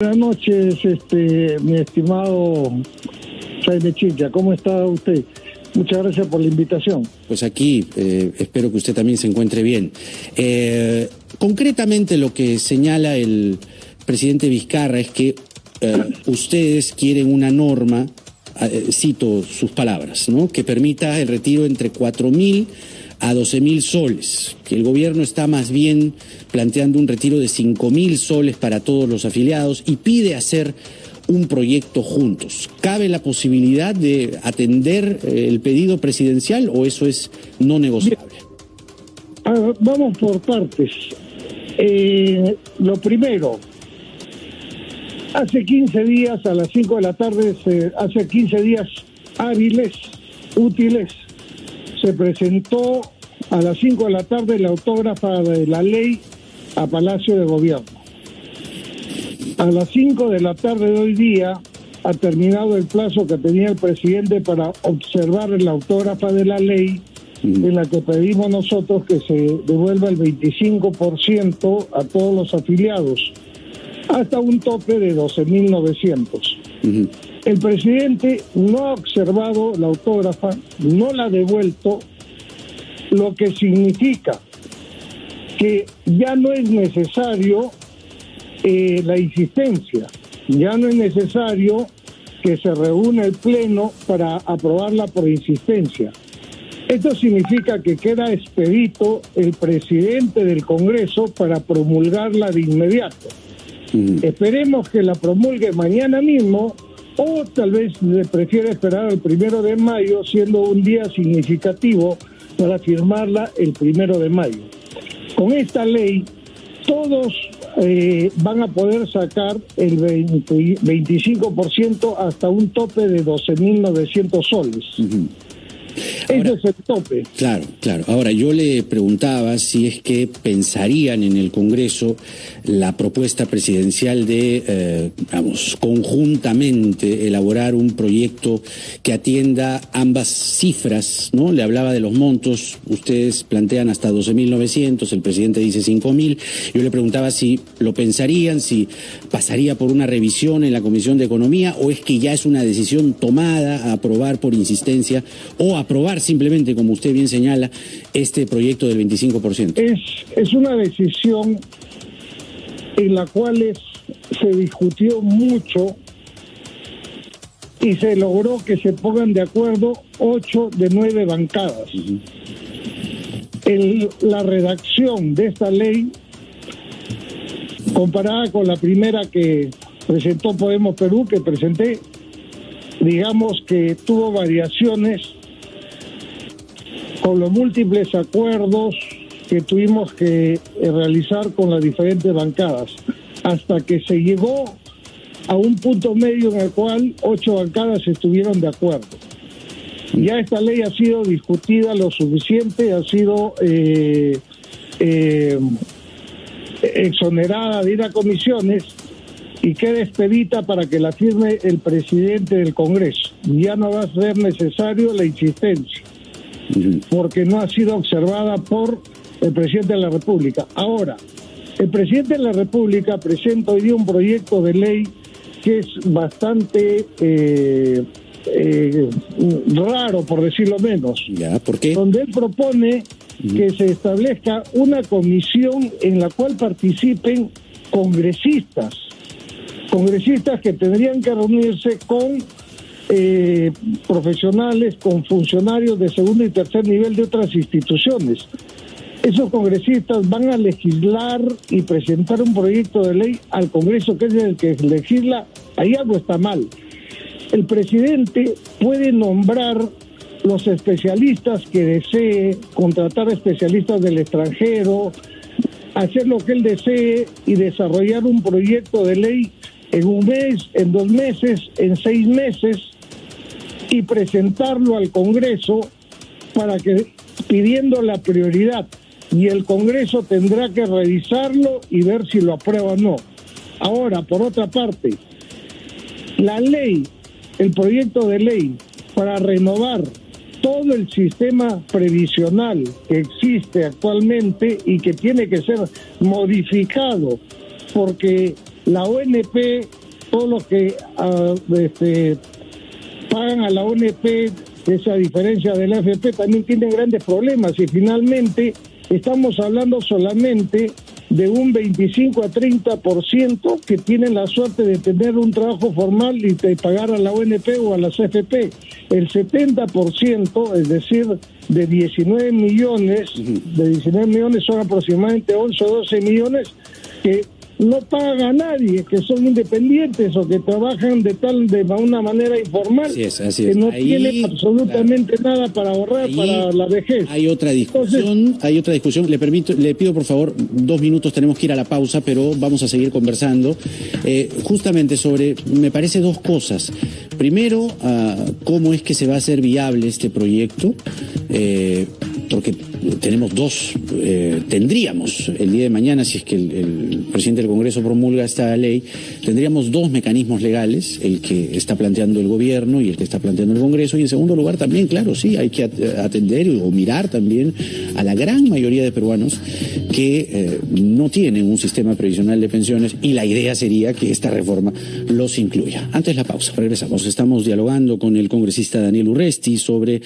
Buenas noches, mi estimado Jaime Chincha. ¿Cómo está usted? Muchas gracias por la invitación. Pues aquí espero que usted también se encuentre bien. Concretamente lo que señala el presidente Vizcarra es que ustedes quieren una norma, cito sus palabras, ¿no?, que permita el retiro entre 4.000 a 12.000 soles, que el gobierno está más bien planteando un retiro de 5.000 soles para todos los afiliados y pide hacer un proyecto juntos. ¿Cabe la posibilidad de atender el pedido presidencial o eso es no negociable? Vamos por partes. Lo primero, hace 15 días a las 5 de la tarde, hace 15 días hábiles, útiles, se presentó a las 5 de la tarde la autógrafa de la ley a Palacio de Gobierno. A las 5 de la tarde de hoy día ha terminado el plazo que tenía el presidente para observar la autógrafa de la ley, en la que pedimos nosotros que se devuelva el 25% a todos los afiliados, hasta un tope de 12.900. El presidente no ha observado la autógrafa, no la ha devuelto, lo que significa que ya no es necesario la insistencia, ya no es necesario que se reúna el Pleno para aprobarla por insistencia. Esto significa que queda expedito el presidente del Congreso para promulgarla de inmediato. Esperemos que la promulgue mañana mismo, o tal vez prefiere esperar al 1 de mayo, siendo un día significativo para firmarla el 1 de mayo. Con esta ley, todos van a poder sacar el 25% hasta un tope de 12.900 soles. Ese es el tope. Claro. Ahora, yo le preguntaba si es que pensarían en el Congreso la propuesta presidencial de, conjuntamente elaborar un proyecto que atienda ambas cifras, ¿no? Le hablaba de los montos, ustedes plantean hasta 12.900, el presidente dice 5.000. Yo le preguntaba si lo pensarían, si pasaría por una revisión en la Comisión de Economía, o es que ya es una decisión tomada a aprobar por insistencia, o aprobar simplemente, como usted bien señala, este proyecto del 25%. Es una decisión en la cual se discutió mucho y se logró que se pongan de acuerdo 8 de 9 bancadas. La redacción de esta ley, comparada con la primera que presentó Podemos Perú, que presenté, digamos que tuvo variaciones con los múltiples acuerdos que tuvimos que realizar con las diferentes bancadas, hasta que se llegó a un punto medio en el cual 8 bancadas estuvieron de acuerdo. Ya esta ley ha sido discutida lo suficiente, ha sido exonerada de ir a comisiones y queda expedita para que la firme el presidente del Congreso. Ya no va a ser necesario la insistencia, porque no ha sido observada por el presidente de la República. Ahora, el presidente de la República presenta hoy día un proyecto de ley que es bastante raro, por decirlo menos. ¿Ya? ¿Por qué? Donde él propone que se establezca una comisión en la cual participen congresistas que tendrían que reunirse con profesionales, con funcionarios de segundo y tercer nivel de otras instituciones. Esos congresistas van a legislar y presentar un proyecto de ley al Congreso, que es el que legisla. Ahí algo está mal. El presidente puede nombrar los especialistas que desee, contratar especialistas del extranjero, hacer lo que él desee y desarrollar un proyecto de ley en un mes, en 2 meses, en 6 meses, y presentarlo al Congreso para que, pidiendo la prioridad, y el Congreso tendrá que revisarlo y ver si lo aprueba o no. Ahora, por otra parte, la ley, el proyecto de ley para renovar todo el sistema previsional que existe actualmente y que tiene que ser modificado, porque la ONP, todo lo que pagan a la ONP, esa diferencia de la AFP, también tienen grandes problemas, y finalmente estamos hablando solamente de un 25 a 30% que tienen la suerte de tener un trabajo formal y de pagar a la ONP o a las AFP. El 70%, es decir, de 19 millones son aproximadamente 11 o 12 millones que no pagan a nadie, que son independientes o que trabajan de una manera informal, así que no ahí, tienen absolutamente nada para ahorrar para la vejez. Hay otra discusión. Le pido por favor 2 minutos, tenemos que ir a la pausa, pero vamos a seguir conversando justamente sobre, me parece, 2 cosas. Primero, cómo es que se va a hacer viable este proyecto, porque tendríamos el día de mañana, si es que el presidente del Congreso promulga esta ley, tendríamos 2 mecanismos legales, el que está planteando el gobierno y el que está planteando el Congreso, y en segundo lugar también, claro, sí, hay que atender o mirar también a la gran mayoría de peruanos que no tienen un sistema previsional de pensiones, y la idea sería que esta reforma los incluya. Antes la pausa, regresamos. Estamos dialogando con el congresista Daniel Urresti sobre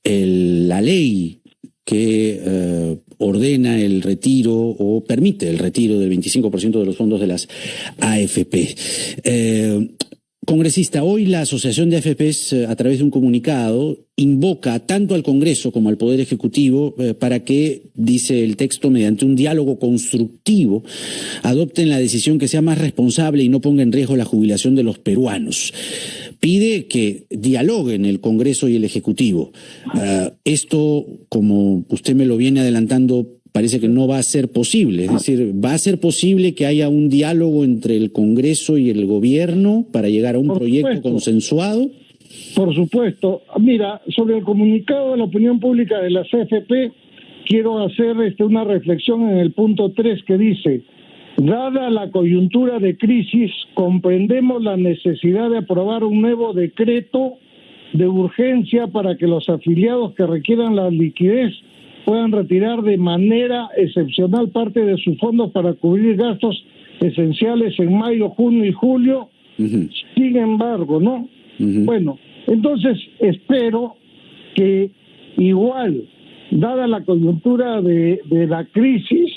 la ley que ordena el retiro o permite el retiro del 25% de los fondos de las AFP. Congresista, hoy la Asociación de AFPs, a través de un comunicado, invoca tanto al Congreso como al Poder Ejecutivo para que, dice el texto, mediante un diálogo constructivo, adopten la decisión que sea más responsable y no ponga en riesgo la jubilación de los peruanos. Pide que dialoguen el Congreso y el Ejecutivo. Esto, como usted me lo viene adelantando, parece que no va a ser posible. Es decir, ¿va a ser posible que haya un diálogo entre el Congreso y el Gobierno para llegar a un proyecto consensuado? Por supuesto. Mira, sobre el comunicado de la opinión pública de las AFP, quiero hacer una reflexión en el punto 3 que dice: dada la coyuntura de crisis, comprendemos la necesidad de aprobar un nuevo decreto de urgencia para que los afiliados que requieran la liquidez puedan retirar de manera excepcional parte de sus fondos para cubrir gastos esenciales en mayo, junio y julio. Sin embargo, ¿no? Bueno, entonces espero que igual, dada la coyuntura de la crisis,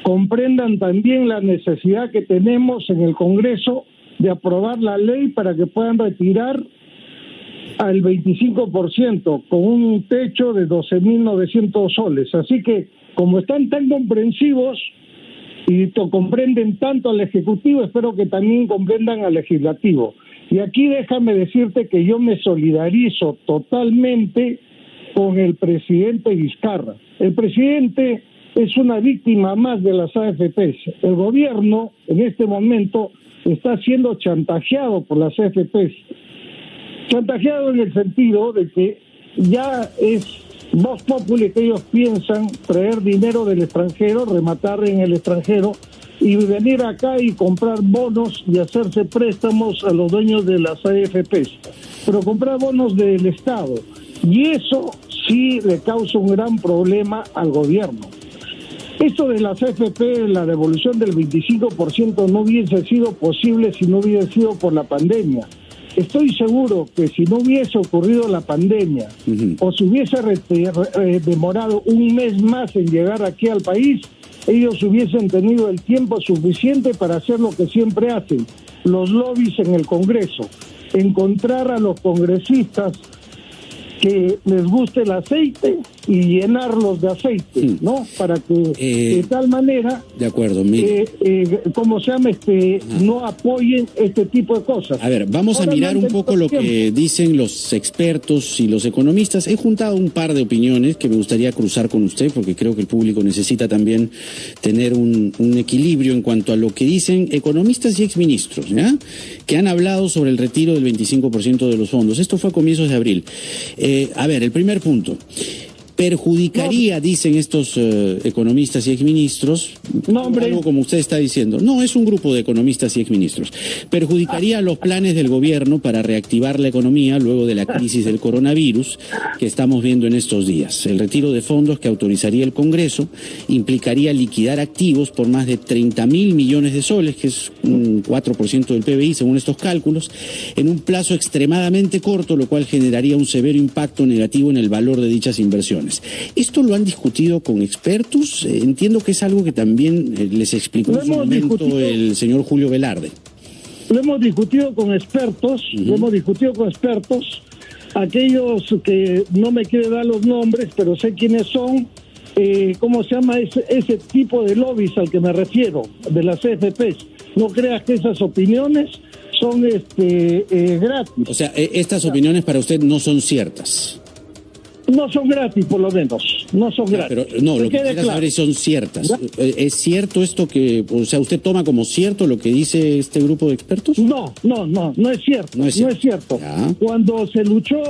comprendan también la necesidad que tenemos en el Congreso de aprobar la ley para que puedan retirar al 25% con un techo de 12.900 soles. Así que, como están tan comprensivos y comprenden tanto al Ejecutivo, espero que también comprendan al Legislativo. Y aquí déjame decirte que yo me solidarizo totalmente con el presidente Vizcarra. El presidente es una víctima más de las AFPs. El gobierno, en este momento, está siendo chantajeado por las AFPs. Chantajeado en el sentido de que ya es vox populi que ellos piensan traer dinero del extranjero, rematar en el extranjero y venir acá y comprar bonos y hacerse préstamos a los dueños de las AFPs, pero comprar bonos del Estado, y eso sí le causa un gran problema al gobierno. Esto de las AFP, la devolución del 25% no hubiese sido posible si no hubiese sido por la pandemia. Estoy seguro que si no hubiese ocurrido la pandemia o se hubiese demorado un mes más en llegar aquí al país, ellos hubiesen tenido el tiempo suficiente para hacer lo que siempre hacen, los lobbies en el Congreso, encontrar a los congresistas que les guste el aceite y llenarlos de aceite, ¿no? Para que de tal manera, de acuerdo, no apoyen este tipo de cosas. A ver, vamos a mirar un poco lo que dicen los expertos y los economistas. He juntado un par de opiniones que me gustaría cruzar con usted, porque creo que el público necesita también tener un equilibrio en cuanto a lo que dicen economistas y exministros, ¿ya? Que han hablado sobre el retiro del 25% de los fondos. Esto fue a comienzos de abril. A ver, el primer punto. perjudicaría, dicen estos economistas y exministros, algo como usted está diciendo. No, es un grupo de economistas y exministros. Perjudicaría los planes del gobierno para reactivar la economía luego de la crisis del coronavirus que estamos viendo en estos días. El retiro de fondos que autorizaría el Congreso implicaría liquidar activos por más de 30.000 millones de soles, que es un 4% del PBI según estos cálculos, en un plazo extremadamente corto, lo cual generaría un severo impacto negativo en el valor de dichas inversiones. ¿Esto lo han discutido con expertos? Entiendo que es algo que también les explicó en su momento el señor Julio Velarde. Lo hemos discutido con expertos, aquellos que no me quieren dar los nombres, pero sé quiénes son. ¿Cómo se llama ese tipo de lobbies al que me refiero, de las CFPs? No creas que esas opiniones son gratis. O sea, estas opiniones para usted no son ciertas. No son gratis, por lo menos. No son gratis. Pero no, lo que quisiera saber es si son ciertas. ¿Ya? ¿Es cierto esto que, o sea, usted toma como cierto lo que dice este grupo de expertos? No es cierto. No es cierto. Cuando se luchó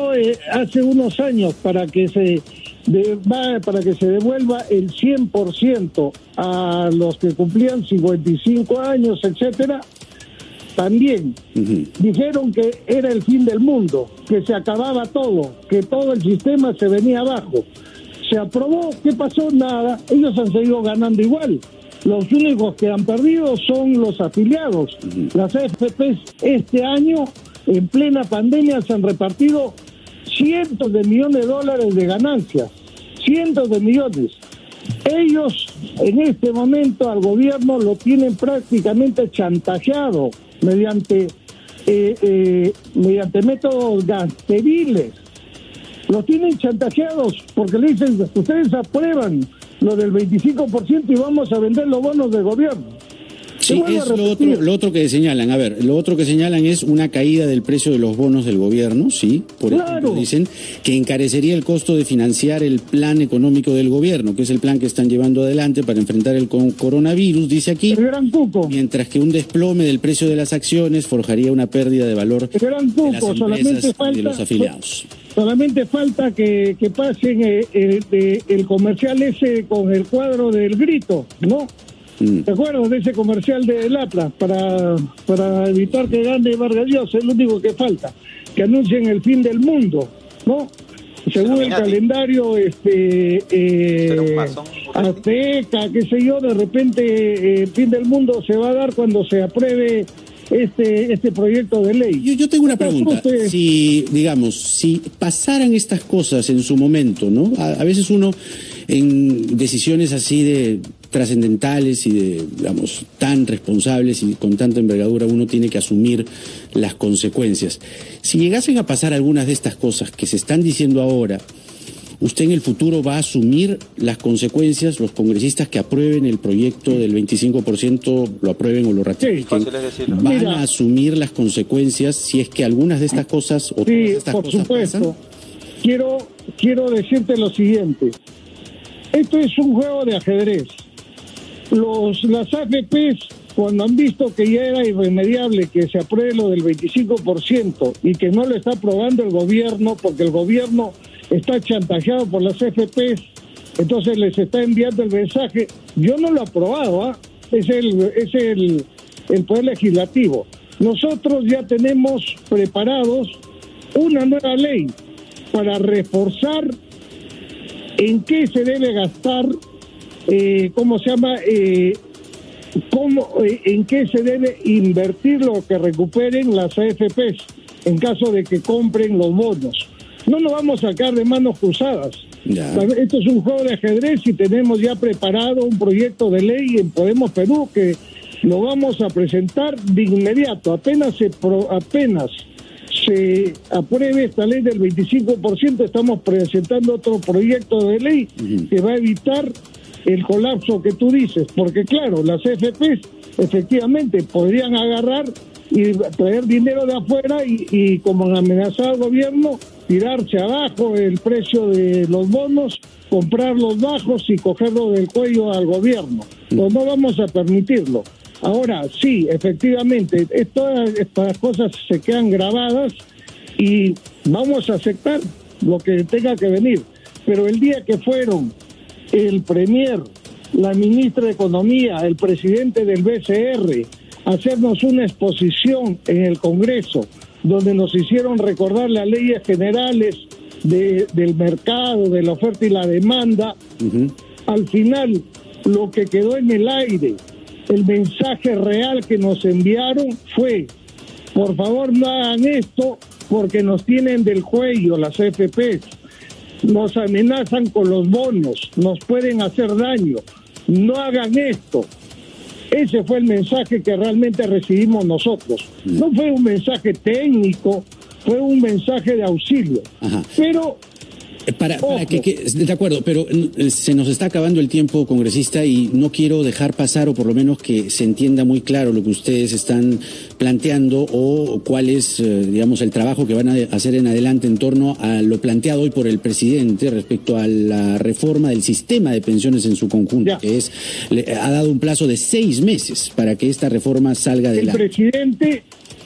hace unos años para que se devuelva el 100% a los que cumplían 55 años, etcétera, también dijeron que era el fin del mundo, que se acababa todo, que todo el sistema se venía abajo. Se aprobó, ¿qué pasó? Nada, ellos han seguido ganando igual. Los únicos que han perdido son los afiliados. Las AFPs este año, en plena pandemia, se han repartido cientos de millones de dólares de ganancias, cientos de millones. Ellos, en este momento, al gobierno lo tienen prácticamente chantajeado mediante métodos gasteriles. Los tienen chantajeados porque le dicen, ustedes aprueban lo del 25% y vamos a vender los bonos del gobierno. Sí, es lo otro que señalan. A ver, lo otro que señalan es una caída del precio de los bonos del gobierno, sí. Por ejemplo, dicen que encarecería el costo de financiar el plan económico del gobierno, que es el plan que están llevando adelante para enfrentar el coronavirus, dice aquí. El gran cuco. Mientras que un desplome del precio de las acciones forjaría una pérdida de valor el gran cuco, de las empresas y de los afiliados. Solamente falta que pasen el comercial ese con el cuadro del grito, ¿no? ¿Te acuerdas de ese comercial de Latra? Para evitar que gane Vargas Llosa, es lo único que falta. Que anuncien el fin del mundo, ¿no? Según el calendario azteca, qué sé yo, de repente el fin del mundo se va a dar cuando se apruebe este proyecto de ley. Yo tengo una pregunta. Si pasaran estas cosas en su momento, ¿no? A veces uno en decisiones así de trascendentales y de, digamos, tan responsables y con tanta envergadura, uno tiene que asumir las consecuencias. Si llegasen a pasar algunas de estas cosas que se están diciendo ahora, ¿usted en el futuro va a asumir las consecuencias? Los congresistas que aprueben el proyecto del 25%, lo aprueben o lo ratifiquen, ¿van a asumir las consecuencias si es que algunas de estas cosas o todas estas cosas pasan? Quiero decirte lo siguiente. Esto es un juego de ajedrez. Las AFPs, cuando han visto que ya era irremediable que se apruebe lo del 25% y que no lo está aprobando el gobierno, porque el gobierno está chantajeado por las AFPs, entonces les está enviando el mensaje. Yo no lo he aprobado, es el Poder Legislativo. Nosotros ya tenemos preparados una nueva ley para reforzar en qué se debe gastar, en qué se debe invertir lo que recuperen las AFPs en caso de que compren los bonos. No nos vamos a sacar de manos cruzadas. Ya. Esto es un juego de ajedrez y tenemos ya preparado un proyecto de ley en Podemos Perú que lo vamos a presentar de inmediato. Apenas se apruebe esta ley del 25%, estamos presentando otro proyecto de ley que va a evitar el colapso que tú dices, porque claro, las AFPs efectivamente podrían agarrar y traer dinero de afuera y como han amenazado al gobierno, tirarse abajo el precio de los bonos, comprarlos bajos y cogerlo del cuello al gobierno. Pues no vamos a permitirlo. Ahora, sí, efectivamente, todas estas cosas se quedan grabadas y vamos a aceptar lo que tenga que venir. pero el día que fueron el premier, la ministra de Economía, el presidente del BCR, a hacernos una exposición en el Congreso, donde nos hicieron recordar las leyes generales del mercado, de la oferta y la demanda, al final lo que quedó en el aire, el mensaje real que nos enviaron fue: por favor no hagan esto porque nos tienen del cuello las AFPs, nos amenazan con los bonos, nos pueden hacer daño, no hagan esto. Ese fue el mensaje que realmente recibimos nosotros. No fue un mensaje técnico, fue un mensaje de auxilio. Ajá. Pero para de acuerdo, pero se nos está acabando el tiempo, congresista, y no quiero dejar pasar, o por lo menos que se entienda muy claro lo que ustedes están planteando o cuál es, digamos, el trabajo que van a hacer en adelante en torno a lo planteado hoy por el presidente respecto a la reforma del sistema de pensiones en su conjunto, que ha dado un plazo de 6 meses para que esta reforma salga adelante.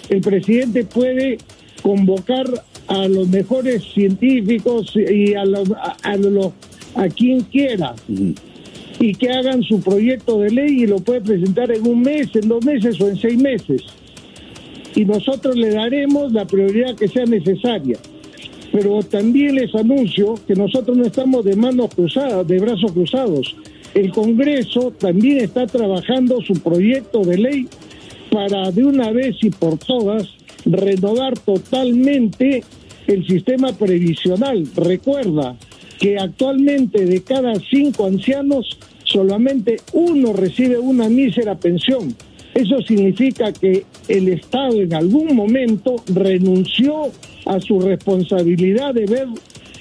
El presidente puede convocar a los mejores científicos y a quien quiera, y que hagan su proyecto de ley y lo puede presentar en 1 mes, en 2 meses o en 6 meses. Y nosotros le daremos la prioridad que sea necesaria. Pero también les anuncio que nosotros no estamos de manos cruzadas, de brazos cruzados. El Congreso también está trabajando su proyecto de ley para de una vez y por todas renovar totalmente el sistema previsional. Recuerda que actualmente de cada 5 ancianos solamente 1 recibe una mísera pensión. Eso significa que el Estado en algún momento renunció a su responsabilidad de ver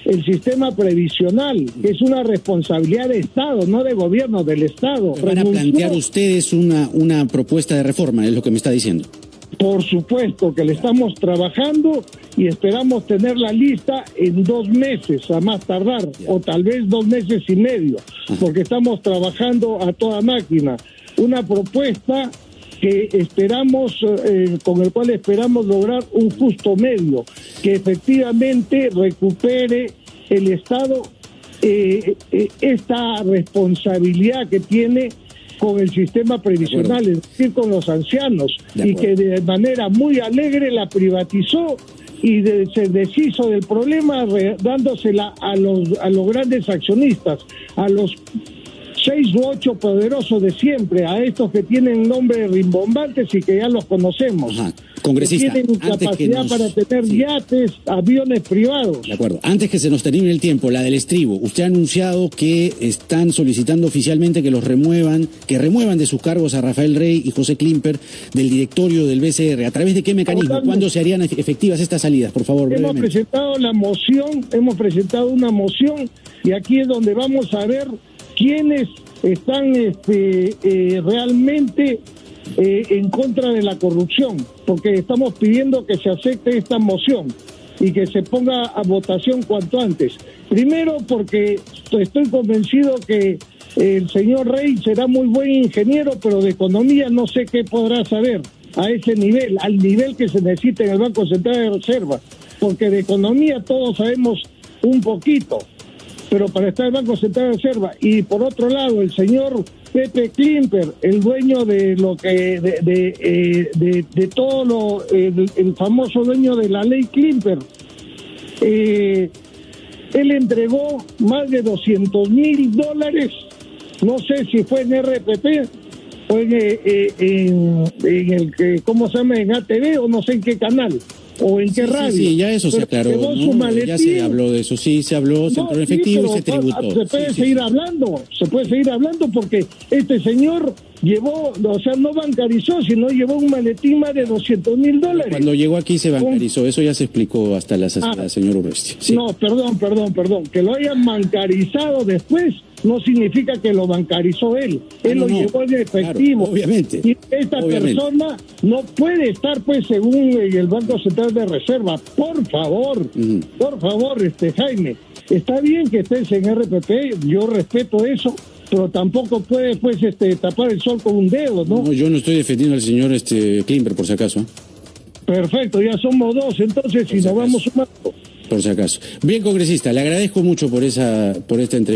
el sistema previsional, que es una responsabilidad de Estado, no de gobierno, del Estado. ¿Van a plantear ustedes una propuesta de reforma, es lo que me está diciendo? Por supuesto que le estamos trabajando y esperamos tener la lista en 2 meses a más tardar, o tal vez 2 meses y medio, porque estamos trabajando a toda máquina. Una propuesta que esperamos, con el cual esperamos lograr un justo medio, que efectivamente recupere el Estado esta responsabilidad que tiene con el sistema previsional, es decir, con los ancianos, y que de manera muy alegre la privatizó y se deshizo del problema dándosela a los grandes accionistas, a los 6 u 8 poderosos de siempre, a estos que tienen nombres rimbombantes y que ya los conocemos. Congresista, que tienen capacidad para tener yates, aviones privados. De acuerdo. Antes que se nos termine el tiempo, la del estribo. Usted ha anunciado que están solicitando oficialmente que remuevan de sus cargos a Rafael Rey y José Klimper del directorio del BCR. ¿A través de qué mecanismo? ¿Cuándo se harían efectivas estas salidas? Por favor, brevemente. Hemos presentado una moción, y aquí es donde vamos a ver quiénes están realmente en contra de la corrupción, porque estamos pidiendo que se acepte esta moción y que se ponga a votación cuanto antes. Primero, porque estoy convencido que el señor Rey será muy buen ingeniero, pero de economía no sé qué podrá saber a ese nivel, al nivel que se necesita en el Banco Central de Reserva, porque de economía todos sabemos un poquito, pero para estar en el Banco Central de Reserva. Y por otro lado, el señor Pepe Klimper, el dueño de lo que de todo lo, el famoso dueño de la ley Klimper, él entregó más de $200,000, no sé si fue en RPP o en el, ¿cómo se llama?, en ATV, o no sé en qué canal o en qué radio. Sí, ya eso se aclaró, ¿no? Ya se habló de eso, sí, se habló, se entró en efectivo y se tributó. Se puede seguir hablando, porque este señor llevó, o sea, no bancarizó, sino llevó un maletín más de $200,000. Cuando llegó aquí se bancarizó, eso ya se explicó hasta la señora Urresti. Sí. No, perdón, que lo hayan bancarizado después no significa que lo bancarizó él. Él lo llevó en efectivo. Claro, obviamente. Y esta persona no puede estar, pues, según el Banco Central de Reserva. Por favor, Jaime, está bien que estés en RPP, yo respeto eso, pero tampoco puede, pues, tapar el sol con un dedo, ¿no? No, yo no estoy defendiendo al señor Klimper, por si acaso. Perfecto, ya somos 2, entonces, si nos vamos sumando. Por si acaso. Bien, congresista, le agradezco mucho por esta entrevista.